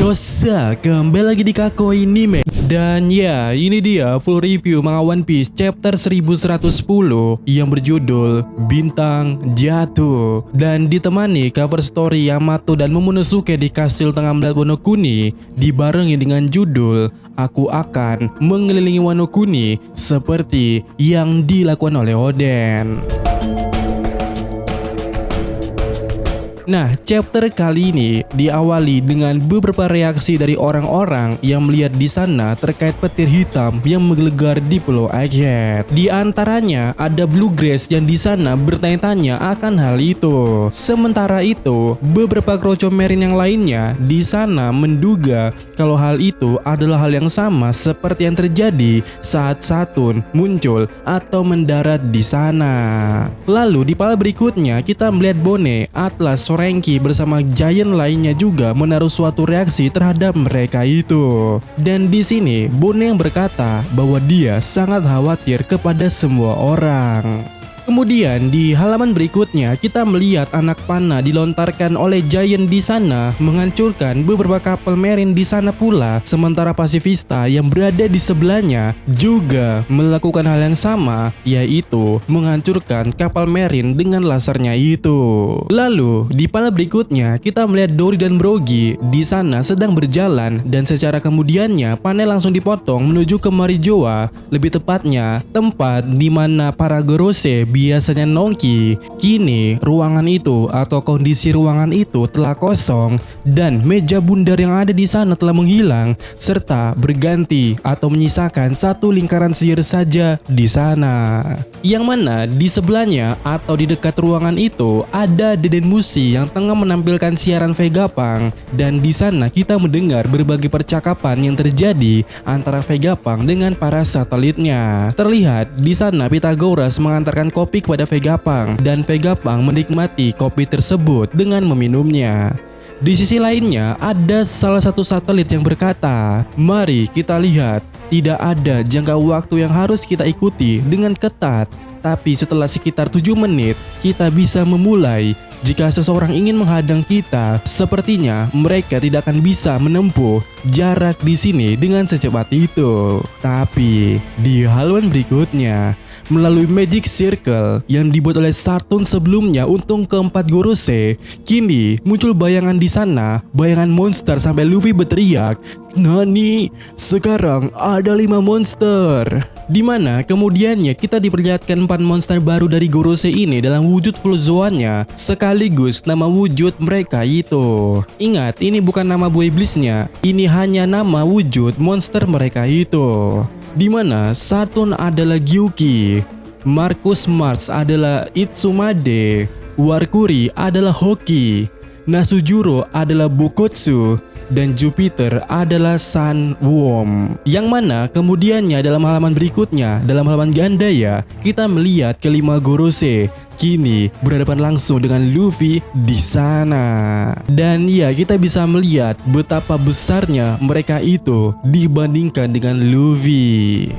Yosa, kembali lagi di Kakoi Anime. Dan ya, ini dia full review manga One Piece chapter 1110 yang berjudul Bintang Jatuh. Dan ditemani cover story Yamato dan Momonosuke di kastil tengah melihat Wano Kuni, dibarengi dengan judul Aku Akan Mengelilingi Wano Kuni seperti yang dilakukan oleh Oden. Nah, chapter kali ini diawali dengan beberapa reaksi dari orang-orang yang melihat di sana terkait petir hitam yang menggelegar di Pulau Egghead. Di antaranya ada Blue Grace yang di sana bertanya-tanya akan hal itu. Sementara itu, beberapa Kroco Marine yang lainnya di sana menduga kalau hal itu adalah hal yang sama seperti yang terjadi saat Saturn muncul atau mendarat di sana. Lalu di panel berikutnya kita melihat Bone, Atlas, Renki bersama giant lainnya juga menaruh suatu reaksi terhadap mereka itu. Dan di sini Bone yang berkata bahwa dia sangat khawatir kepada semua orang. Kemudian di halaman berikutnya kita melihat anak panah dilontarkan oleh giant di sana menghancurkan beberapa kapal marine di sana pula, sementara pasifista yang berada di sebelahnya juga melakukan hal yang sama, yaitu menghancurkan kapal marine dengan lasernya itu. Lalu di panel berikutnya kita melihat Dory dan Brogy di sana sedang berjalan dan secara kemudiannya panel langsung dipotong menuju ke Marijoa, lebih tepatnya tempat di mana para Gorose biasanya nongki. Kini ruangan itu atau kondisi ruangan itu telah kosong dan meja bundar yang ada di sana telah menghilang serta berganti atau menyisakan satu lingkaran sihir saja di sana. Yang mana di sebelahnya atau di dekat ruangan itu ada Deden Mushi yang tengah menampilkan siaran Vegapunk, dan di sana kita mendengar berbagai percakapan yang terjadi antara Vegapunk dengan para satelitnya. Terlihat di sana Pythagoras mengantarkan kopi kepada Vegapunk dan Vegapunk menikmati kopi tersebut dengan meminumnya. Di sisi lainnya ada salah satu satelit yang berkata, "Mari kita lihat, tidak ada jangka waktu yang harus kita ikuti dengan ketat, tapi setelah sekitar 7 menit kita bisa memulai. Jika seseorang ingin menghadang kita, sepertinya mereka tidak akan bisa menempuh jarak di sini dengan secepat itu." Tapi di halaman berikutnya, melalui Magic Circle yang dibuat oleh Saturn sebelumnya untuk keempat Gorose, kini muncul bayangan di sana, bayangan monster sampai Luffy berteriak, "Nani, sekarang ada 5 monster." Dimana kemudiannya kita diperlihatkan 4 monster baru dari Gorose ini dalam wujud full zoannya, sekaligus nama wujud mereka itu. Ingat, ini bukan nama buah iblisnya, ini hanya nama wujud monster mereka itu. Dimana Saturn adalah Gyuki, Marcus Mars adalah Itsumade, Warkuri adalah Hoki, Nasujuro adalah Bokotsu, dan Jupiter adalah Sunworm. Yang mana kemudiannya dalam halaman berikutnya, dalam halaman ganda ya, kita melihat kelima Gorose kini berhadapan langsung dengan Luffy di sana. Dan ya, kita bisa melihat betapa besarnya mereka itu dibandingkan dengan Luffy.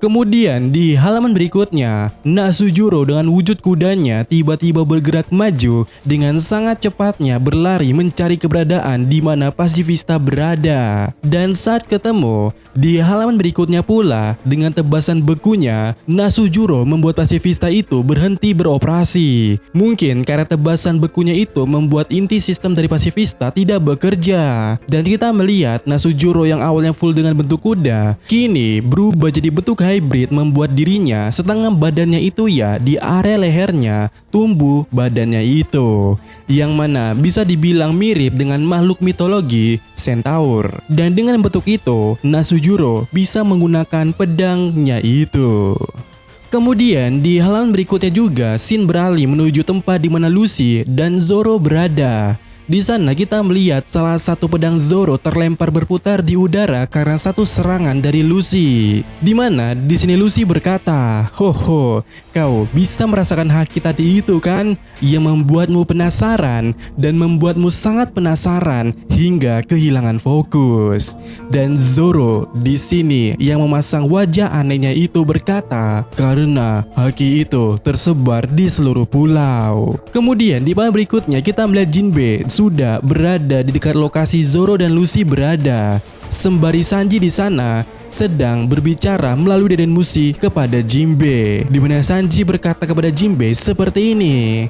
Kemudian di halaman berikutnya, Nasujuro dengan wujud kudanya tiba-tiba bergerak maju dengan sangat cepatnya berlari mencari keberadaan di mana pasifista berada. Dan saat ketemu, di halaman berikutnya pula dengan tebasan bekunya, Nasujuro membuat pasifista itu berhenti beroperasi. Mungkin karena tebasan bekunya itu membuat inti sistem dari pasifista tidak bekerja. Dan kita melihat Nasujuro yang awalnya full dengan bentuk kuda, kini berubah jadi bentuk hybrid, membuat dirinya setengah badannya itu ya di area lehernya tumbuh badannya itu, yang mana bisa dibilang mirip dengan makhluk mitologi Centaur. Dan dengan bentuk itu Nasujuro bisa menggunakan pedangnya itu. Kemudian di halaman berikutnya juga Shin beralih menuju tempat di mana Lucy dan Zoro berada. Di sana kita melihat salah satu pedang Zoro terlempar berputar di udara karena satu serangan dari Lucy. Di mana di sini Lucy berkata, "Hoho, kau bisa merasakan haki tadi itu kan? Yang membuatmu penasaran dan membuatmu sangat penasaran hingga kehilangan fokus." Dan Zoro di sini yang memasang wajah anehnya itu berkata, "Karena haki itu tersebar di seluruh pulau." Kemudian di panel berikutnya kita melihat Jinbe sudah berada di dekat lokasi Zoro dan Lucy berada. Sembari Sanji di sana sedang berbicara melalui Deden Mushi kepada Jinbe. Di mana Sanji berkata kepada Jinbe seperti ini,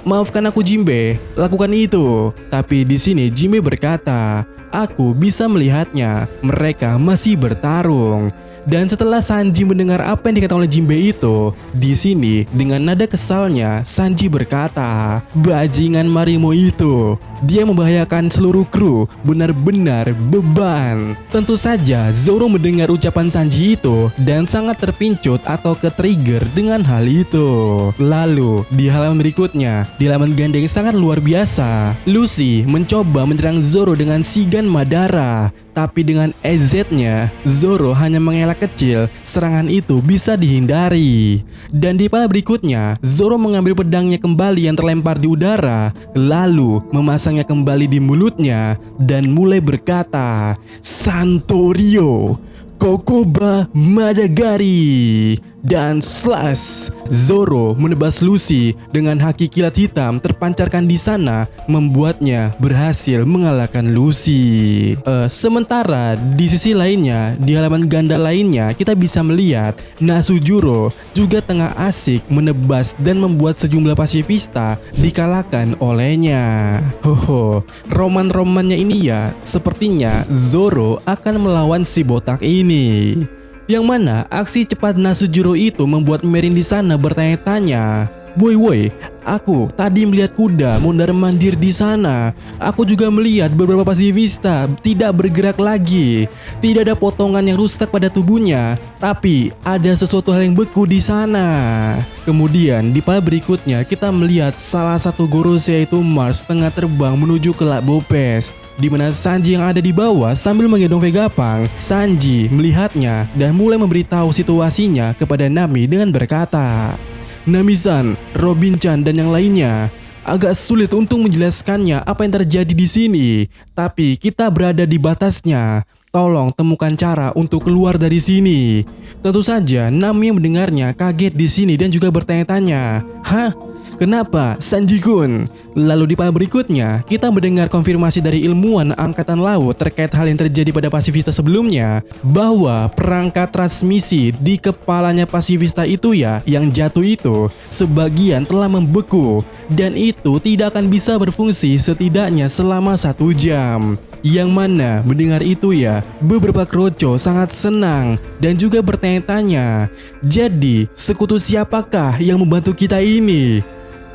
"Maafkan aku Jinbe, lakukan itu." Tapi di sini Jinbe berkata, "Aku bisa melihatnya, mereka masih bertarung." Dan setelah Sanji mendengar apa yang dikatakan oleh Jinbe itu, di sini dengan nada kesalnya Sanji berkata, "Bajingan Marimo itu, dia membahayakan seluruh kru, benar-benar beban." Tentu saja Zoro mendengar ucapan Sanji itu dan sangat terpincut atau ke-trigger dengan hal itu. Lalu di halaman berikutnya, di halaman gandeng sangat luar biasa, Lucy mencoba menyerang Zoro dengan Shigan Madara. Tapi dengan EZ-nya, Zoro hanya mengelak kecil, serangan itu bisa dihindari. Dan di panel berikutnya, Zoro mengambil pedangnya kembali yang terlempar di udara, lalu memasangnya kembali di mulutnya dan mulai berkata, "Santorio, Kokoba Madagari." Dan slash, Zoro menebas Lucy dengan haki kilat hitam terpancarkan di sana, membuatnya berhasil mengalahkan Lucy. Sementara di sisi lainnya, di halaman ganda lainnya kita bisa melihat Nasujuro juga tengah asik menebas dan membuat sejumlah pasifista dikalahkan olehnya. Hoho, roman-romannya ini ya, sepertinya Zoro akan melawan si botak ini. Yang mana aksi cepat Nasujuro itu membuat Merin di sana bertanya-tanya, "Woi, aku tadi melihat kuda mondar-mandir di sana. Aku juga melihat beberapa pasifista tidak bergerak lagi. Tidak ada potongan yang rusak pada tubuhnya, tapi ada sesuatu hal yang beku di sana." Kemudian di panel berikutnya kita melihat salah satu Gorosei yaitu Mars tengah terbang menuju ke Lac Bopez, di mana Sanji yang ada di bawah sambil menggendong Vegapunk. Sanji melihatnya dan mulai memberitahu situasinya kepada Nami dengan berkata, "Nami-san, Robin-chan dan yang lainnya, agak sulit untuk menjelaskannya apa yang terjadi di sini, tapi kita berada di batasnya. Tolong temukan cara untuk keluar dari sini." Tentu saja Nami yang mendengarnya kaget di sini dan juga bertanya-tanya, "Hah? Kenapa, Sanji-kun?" Lalu di panel berikutnya, kita mendengar konfirmasi dari ilmuwan angkatan laut terkait hal yang terjadi pada pasifista sebelumnya, bahwa perangkat transmisi di kepalanya pasifista itu ya, yang jatuh itu, sebagian telah membeku, dan itu tidak akan bisa berfungsi setidaknya selama 1 jam. Yang mana mendengar itu ya, beberapa kroco sangat senang dan juga bertanya-tanya, jadi sekutu siapakah yang membantu kita ini?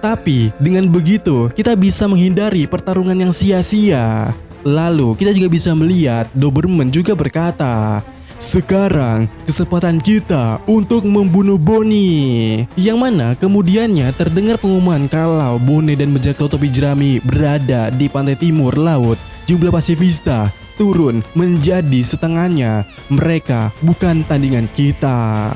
Tapi dengan begitu kita bisa menghindari pertarungan yang sia-sia. Lalu kita juga bisa melihat Doberman juga berkata, "Sekarang kesempatan kita untuk membunuh Bonnie." Yang mana kemudiannya terdengar pengumuman kalau Bonnie dan bajak laut topi jerami berada di pantai timur laut. Jumlah pasifista turun menjadi setengahnya. Mereka bukan tandingan kita.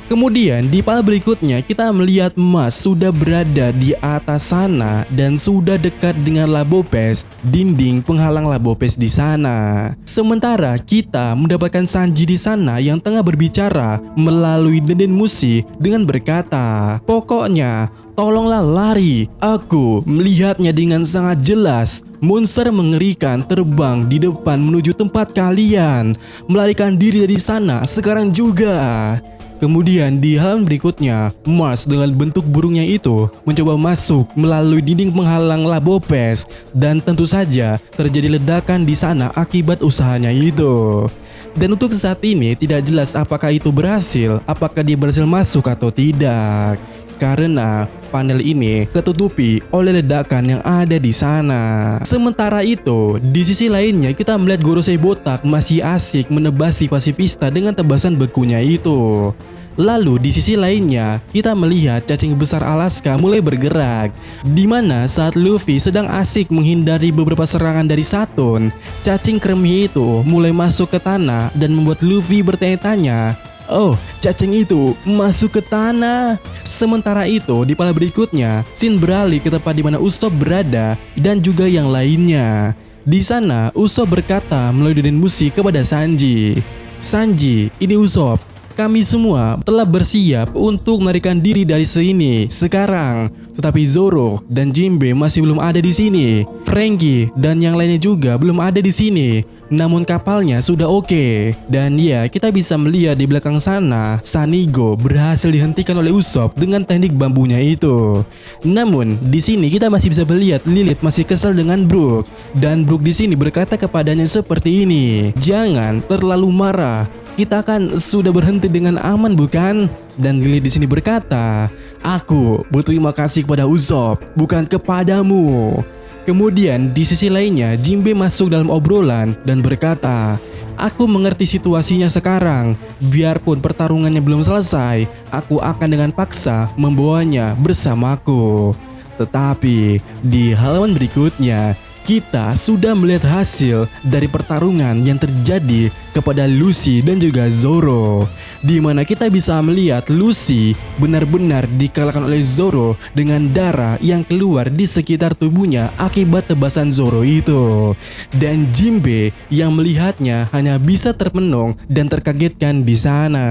Kemudian di panel berikutnya kita melihat Mas sudah berada di atas sana dan sudah dekat dengan Lac Bopez, dinding penghalang Lac Bopez di sana. Sementara kita mendapatkan Sanji di sana yang tengah berbicara melalui Denden Mushi dengan berkata, "Pokoknya tolonglah lari. Aku melihatnya dengan sangat jelas. Monster mengerikan terbang di depan menuju tempat kalian. Melarikan diri dari sana sekarang juga." Kemudian di halaman berikutnya, Mars dengan bentuk burungnya itu mencoba masuk melalui dinding penghalang Lac Bopez, dan tentu saja terjadi ledakan di sana akibat usahanya itu. Dan untuk saat ini tidak jelas apakah itu berhasil, apakah dia berhasil masuk atau tidak, karena panel ini ketutupi oleh ledakan yang ada di sana. Sementara itu, di sisi lainnya kita melihat Gorosei botak masih asik menebas si pasifista dengan tebasan bekunya itu. Lalu di sisi lainnya, kita melihat cacing besar Alaska mulai bergerak. Di mana saat Luffy sedang asik menghindari beberapa serangan dari Saturn, cacing kremi itu mulai masuk ke tanah dan membuat Luffy bertanya-tanya, "Oh, cacing itu masuk ke tanah." Sementara itu, di panel berikutnya, Shin beralih ke tempat di mana Usopp berada dan juga yang lainnya. Di sana, Usopp berkata melalui deden musi kepada Sanji, "Sanji, ini Usopp. Kami semua telah bersiap untuk melarikan diri dari sini sekarang. Tetapi Zoro dan Jinbe masih belum ada di sini. Franky dan yang lainnya juga belum ada di sini. Namun kapalnya sudah oke. Dan ya, kita bisa melihat di belakang sana, Sanigo berhasil dihentikan oleh Usopp dengan teknik bambunya itu. Namun di sini kita masih bisa melihat Lilith masih kesal dengan Brook. Dan Brook di sini berkata kepadanya seperti ini, "Jangan terlalu marah. Kita kan sudah berhenti dengan aman, bukan?" Dan Lilith di sini berkata, "Aku berterima kasih kepada Usopp, bukan kepadamu." Kemudian di sisi lainnya, Jinbe masuk dalam obrolan dan berkata, "Aku mengerti situasinya sekarang. Biarpun pertarungannya belum selesai, aku akan dengan paksa membawanya bersamaku." Tetapi di halaman berikutnya, kita sudah melihat hasil dari pertarungan yang terjadi kepada Lucy dan juga Zoro, di mana kita bisa melihat Lucy benar-benar dikalahkan oleh Zoro dengan darah yang keluar di sekitar tubuhnya akibat tebasan Zoro itu. Dan Jinbe yang melihatnya hanya bisa termenung dan terkagetkan di sana.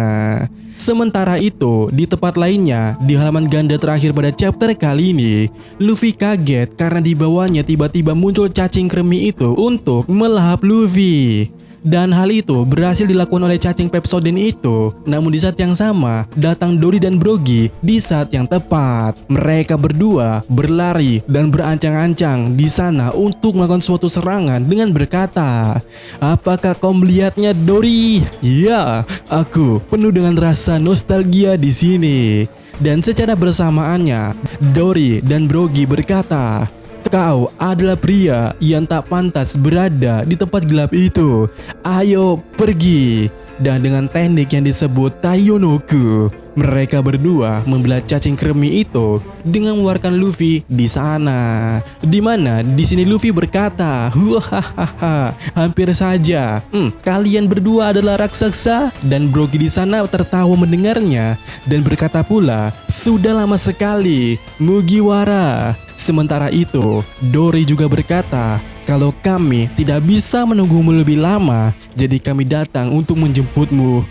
Sementara itu, di tempat lainnya, di halaman ganda terakhir pada chapter kali ini, Luffy kaget karena di bawahnya tiba-tiba muncul cacing kremi itu untuk melahap Luffy. Dan hal itu berhasil dilakukan oleh cacing Pepsodent itu. Namun di saat yang sama, datang Dory dan Brogy di saat yang tepat. Mereka berdua berlari dan berancang-ancang di sana untuk melakukan suatu serangan dengan berkata, "Apakah kau melihatnya, Dory?" "Ya, aku penuh dengan rasa nostalgia di sini." Dan secara bersamaannya, Dory dan Brogy berkata, "Kau adalah pria yang tak pantas berada di tempat gelap itu. Ayo pergi." Dan dengan teknik yang disebut Taionoku, mereka berdua membelah cacing kremi itu dengan mengeluarkan Luffy di sana. Di mana di sini Luffy berkata, "Hahaha, hampir saja. Kalian berdua adalah raksasa." Dan Brogy di sana tertawa mendengarnya dan berkata pula, "Sudah lama sekali, Mugiwara." Sementara itu, Dory juga berkata, "Kalau kami tidak bisa menunggumu lebih lama, jadi kami datang untuk menjemputmu."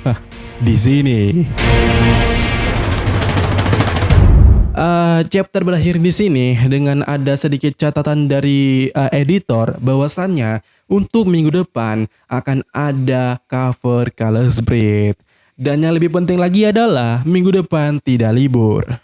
Di sini. Chapter berakhir di sini dengan ada sedikit catatan dari editor bahwasannya untuk minggu depan akan ada cover Colors Breed. Dan yang lebih penting lagi adalah minggu depan tidak libur.